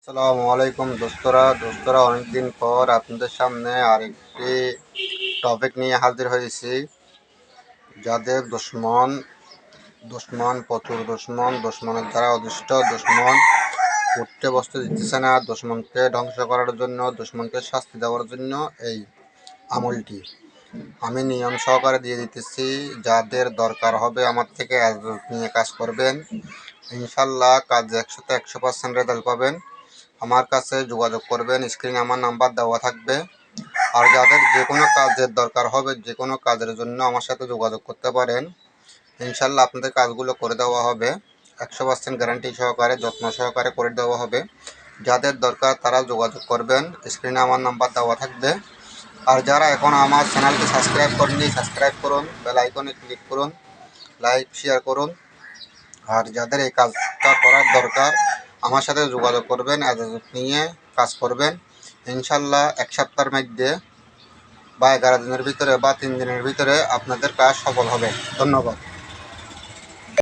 আসসালামু আলাইকুম দোস্তরা অনেকদিন পর আপনাদের সামনে আরেকটি টপিক নিয়ে হাজির হয়েছি। যাদের দুশ্মন প্রচুর দুশ্মনের দ্বারা অদৃষ্ট, দুশ্মন উঠতে বসতে দিতেছে না, দুশ্মনকে ধ্বংস করার জন্য, দুশ্মনকে শাস্তি দেওয়ার জন্য এই আমলটি আমি নিয়ম সহকারে দিয়ে দিতেছি। যাদের দরকার হবে আমার থেকে নিয়ে কাজ করবেন, ইনশাল্লাহ কাজে 100% রেজাল্ট পাবেন। আমার কাছে যোগাযোগ করবেন, স্ক্রিনে আমার নাম্বার দেওয়া থাকবে। আর যাদের যে কোনো কাজের দরকার হবে, যে কোনো কাজের জন্য আমার সাথে যোগাযোগ করতে পারেন। ইনশাল্লাহ আপনাদের কাজগুলো করে দেওয়া হবে, 100% গ্যারান্টি সহকারে, যত্ন সহকারে করে দেওয়া হবে। যাদের দরকার তারা যোগাযোগ করবেন, স্ক্রিনে আমার নাম্বার দেওয়া থাকবে। আর যারা এখন আমার চ্যানেলটি সাবস্ক্রাইব করেননি, সাবস্ক্রাইব করুন, বেল আইকনে ক্লিক করুন, লাইক শেয়ার করুন। আর যাদের এই কাজটা করার দরকার আমার সাথে যোগাযোগ করবেন, এজাজত নিয়ে কাজ করবেন। ইনশাল্লাহ 1 সপ্তাহের মধ্যে বা 11 দিনের ভিতরে বা 3 দিনের ভিতরে আপনাদের কাজ সফল হবে। ধন্যবাদ।